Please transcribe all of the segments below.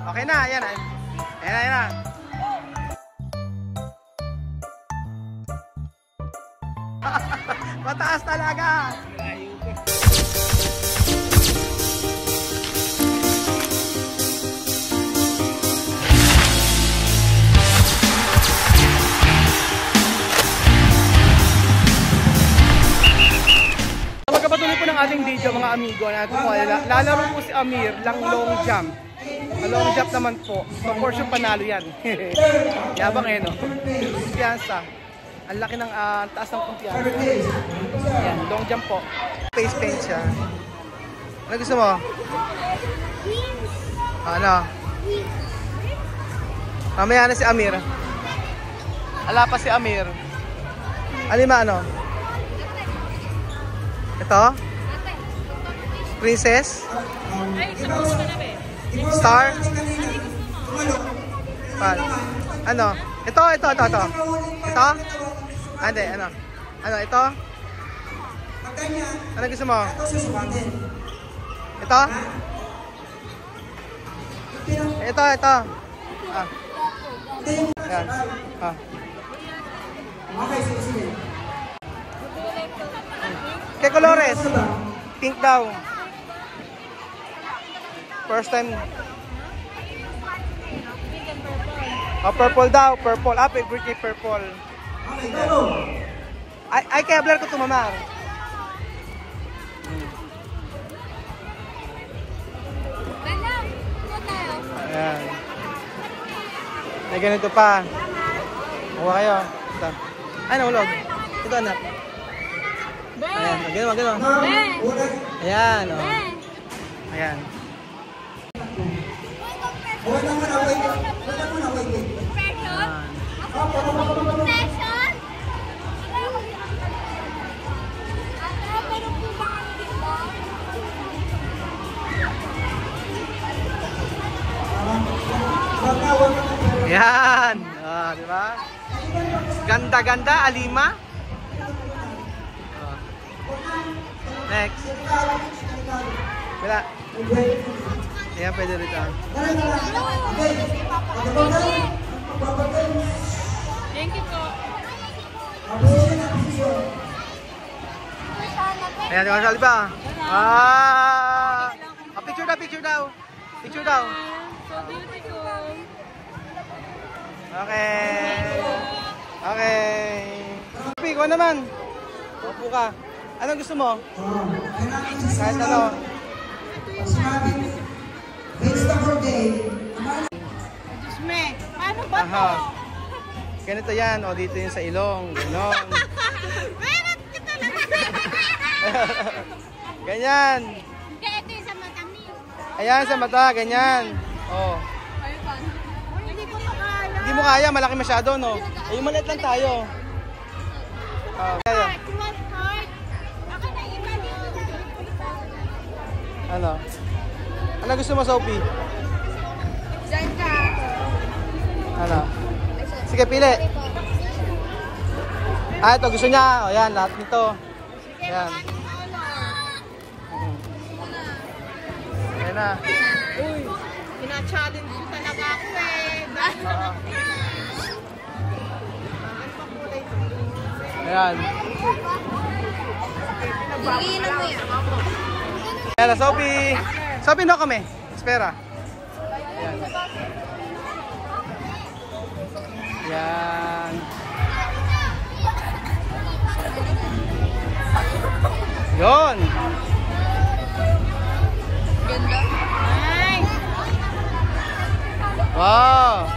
Okay na, ayan na. Ayan na. Mataas talaga. Magkapatuloy po ng ating video mga amigo. Lalaro po si Amir lang long jump. Long jump naman po. So for sure panalo yan. Yabang no? Kumpiyansa. Ang laki ng taas ng kumpiyansa. Yan, long jump po. Face paint siya. Ano gusto mo? Ano? Mamaya na si Amir. Ala pa si Amir. Alima ano? Ito? Princess? Star? Pan? Ano? Ito. Ito? Ande, ano? Ano, ito? Ano gusto mo? Ito? Ito. Ah. Yan. Ah. ¿Qué colores? Pink daw. First time. Oh, purple daw. Purple. Ah, favorite niya purple. Ay, kaya hablar ko ito, mama. Ayan. May ganito pa. Huwa kayo. Ito. Ay, nahulog. Ito, anak. Ayan, gano'n. Ayan, o. Ayan. Ayan. Ah, di ba? Ganda, Alima. Next. Wala. Ayan, pwede rito. Thank you po. Ayan, di ba sa Alima? Ah! Picture daw. Picture daw. So beautiful. Okay. Ikaw naman. Upo ka. Anong gusto mo? Kahit ano. Diyos me, paano ba to? Ganito yan. O, dito yung sa ilong. Ganon. Meron ka talaga. Ganyan. Kaya ito yung sa mata mo. Ayan, sa mata. Ganyan. O. Hindi ko makaya. Hindi mo kaya. Malaki masyado, no? Eh, maliit lang tayo. Kaya. Ano? Ano gusto mo, Sophie? Diyan ka. Ano? Sige, pili. Ah, ito. Gusto niya. O, yan. Lahat nito. Yan. Ayan na. Uy, pina-challenge ko talaga ako Ayan. Iinom mo yan. Ayan na, Sophie. Sophie, no kami. Espera. Ayan. Ayan. Yun. Ganda. Nice. Wow.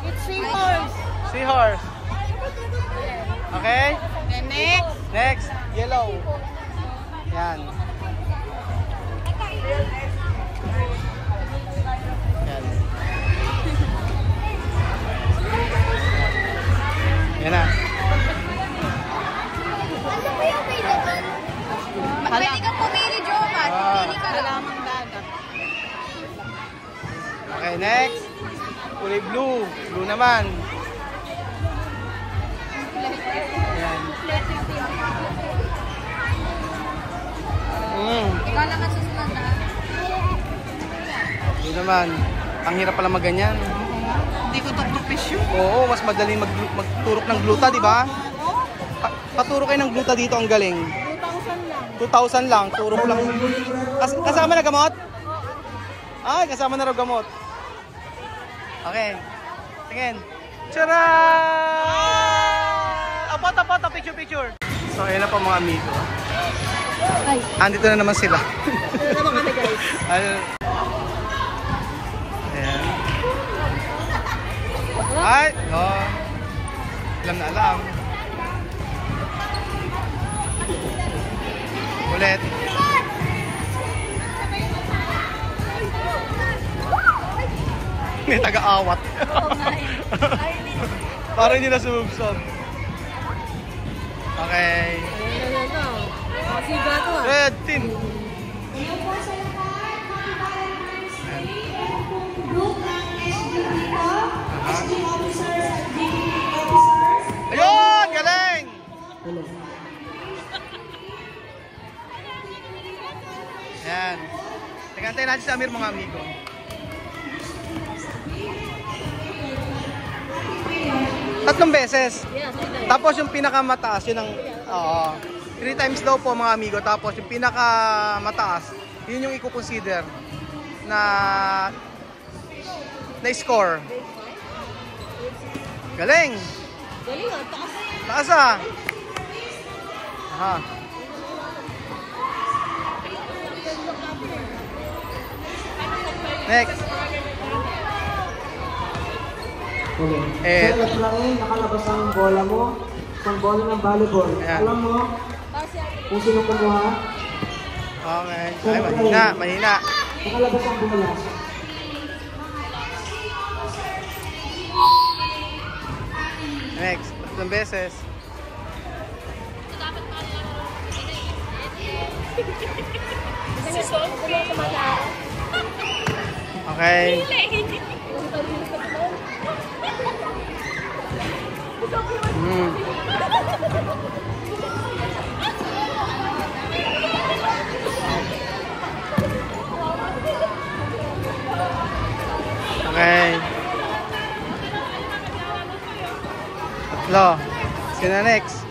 It's seahorse. Seahorse. Okay? Then next. Next. Yellow. Yan. Yan. Yan na. Pwede kang pumili, Joma. Pili ka lamang dagat. Okay, next. Kulay blue. Blue naman. Yan. Ikaw naman susunod na. Blue naman. Ang hirap pala maganyan. Hindi ko tugtupis yun. Oo, mas madaling magturok ng gluta, di ba? Paturo kayo ng gluta dito, ang galing. 2,000 lang, turok lang. Kasama na gamot? Ay, kasama na raw gamot. Okay. Tingin. Tara! Apot, picture. So, ayan na po mga amigo. Andito na naman sila. Ito na naman kami, guys. Ayan. Ay! Oh. Alam na alam. Ulit. May taga-awat. Para hindi na sumubsob. Okay. Siga to ah. Red team. Ayun! Galing! Ayan. Nagantay natin si Amir, mga amigo. Tatlong beses. Tapos yung pinakamataas, yun ang... 3 times daw po mga amigo. Tapos yung pinakamataas, yun yung i-consider na score. Galing! Galing ah, taas. Taas ah! Aha. Next. Sa lang nakalabas ang bola mo, ang bola ng volleyball. Ayan. Alam mo kung sino kumuha? Okay. Ay, mahina. Nakalabas ang bola. Next. Tatlong beses. Okay. Okay. Tatlo. Sino next?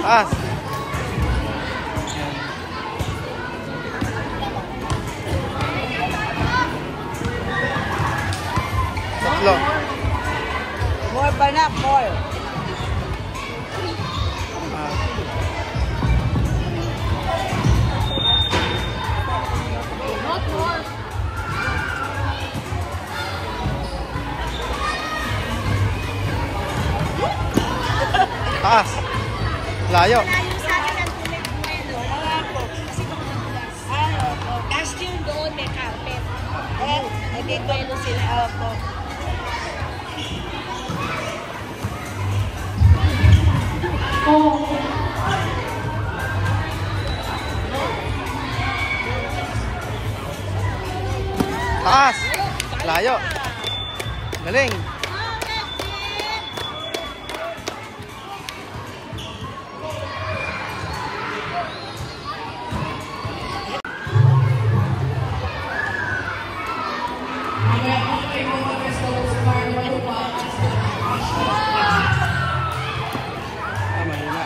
Taas. Tatlo. More banak, more. Not more. Taas. Layo. Tapos yung doon may carpet. Eh, dito yun sila. Opo. Taas. Layo. Galing. Mahina.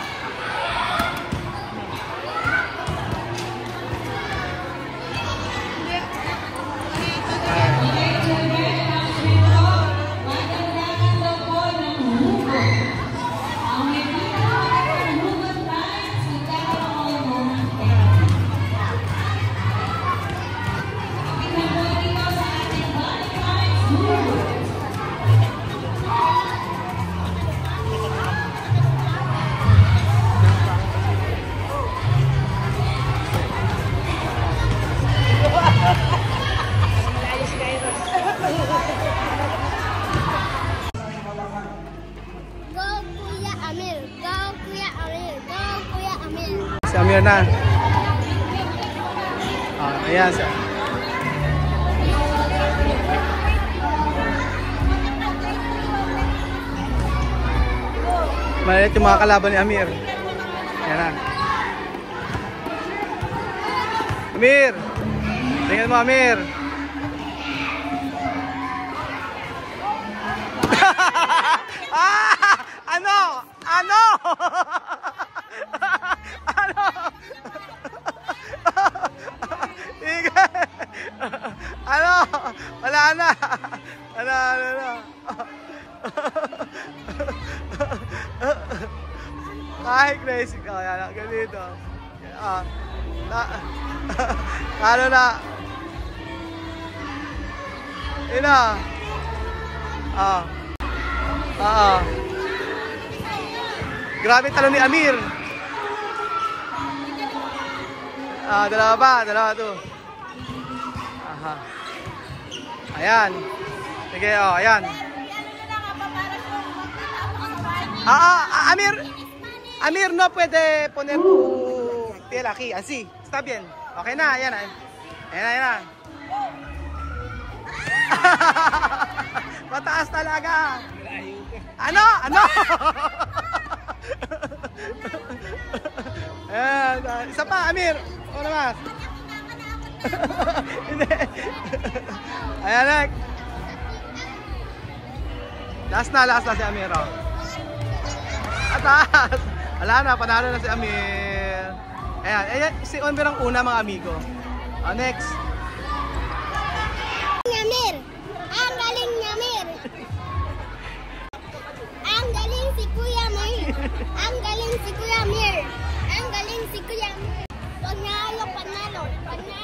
Si Amir na. Ayan. Maliit yung mga kalaban ni Amir. Yan na. Amir! Tingnan mo, Amir! Ah! Ano? Ano? Ano? Ano? Wala na. Ano? Kahit crazy ka, yan. Ganito. Ano na? Ina. Grabe talon ni Amir. Dalawa ba? Dalawa to. Aha. Ayan. Sige, ayan. Amir, no puede poner tu piel aquí, así. Está bien. Okay na, ayan na. Ayan na. Mataas talaga. Ano? Ayan, isa pa, Amir. O naman. Ayan, Nek. Last na si Amir. Oh. Atas. Wala na, panalo na si Amir. Ayan, si Onber ang una, mga amigo. Next. Amir. Ang galing ni Amir. Ang galing si Kuya Amir. Ang galing si Kuya Amir. Ang galing si Kuya Amir. Panalo. Waging.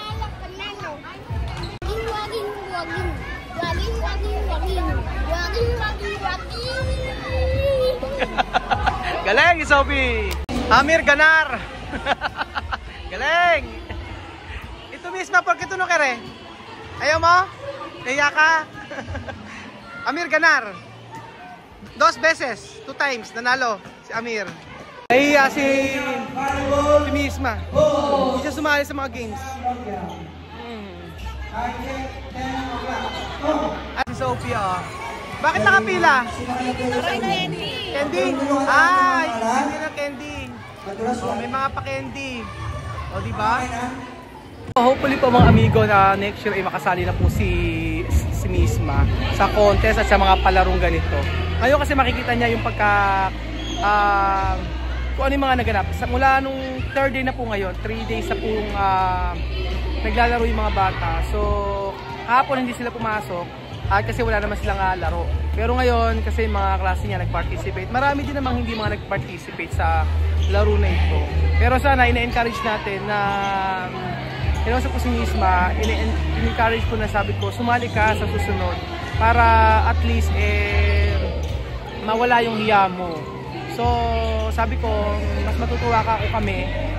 Galing, Sophie! Amir ganar! Galing! Ito mismo, porque ito no kere? Ayaw mo? Naiya ka? Amir ganar! 2 beses, 2 times, nanalo si Amir. Naiya si Misma. Hindi siya sumali sa mga games. At si Sophie, oh. Bakit nakapila? Candy? Ay, hindi na candy. May mga pa-candy. O, diba? Hopefully po mga amigo na next year ay makasali na po si Misma sa contest at sa mga palarong ganito. Ngayon kasi makikita niya yung kung ano yung mga naganap. Mula nung 3rd day na po ngayon, 3 days na pong naglalaro yung mga bata. So, hapon hindi sila pumasok. Kasi wala naman silang laro. Pero ngayon, kasi mga klase niya nag-participate. Marami din namang hindi mga nag-participate sa laro na ito. Pero sana, ina-encourage natin na inausap ko si Misma, ina-encourage ko na sabi ko, sumali ka sa susunod para at least mawala yung hiya mo. So, sabi ko, mas matutuwa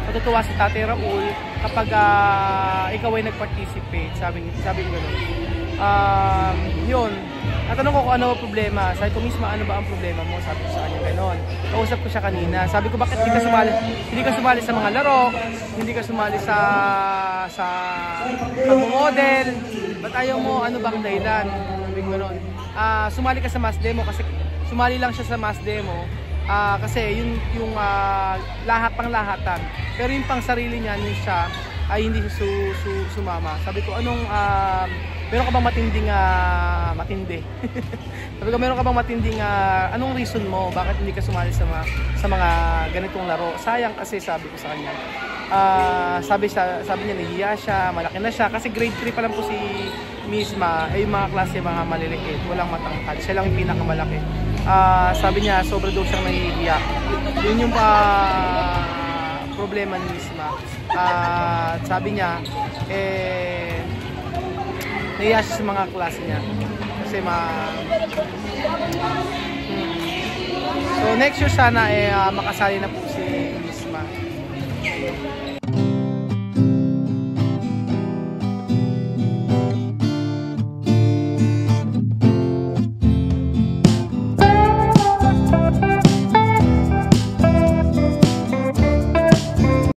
matutuwa si Tatay Raul kapag ikaw ay nag-participate. Sabi ko gano'n. Yun. Natanong ko kung ano ang problema. Sabi ko, Misma, ano ba ang problema mo? Sabi ko sa kanya gano'n. Kausap ko siya kanina. Sabi ko, bakit hindi ka sumali sa mga laro? Hindi ka sumali sa pag-model? Ba't ayaw mo? Ano bang dahilan? Sabi ko gano'n. Sumali ka sa mass demo kasi sumali lang siya sa mass demo. Kasi yung lahat-lahatan. Pero yung pang sarili niya siya ay hindi siya sumama. Sabi ko, meron ka bang matindi? Sabi ko, meron ka bang matinding, anong reason mo? Bakit hindi ka sumali sa mga ganitong laro? Sayang kasi, sabi ko sa kanya. Sabi niya, nahiya siya, malaki na siya. Kasi grade 3 pa lang po si Misma, ay yung mga klase, mga maliliit, walang matangkad. Siya lang yung pinakamalaki. Sabi niya, sobra daw siyang nahihiya. Yun yung problema ni Misma. Sabi niya, nahiya siya sa mga klase niya. Kasi So next year sana makasali na po si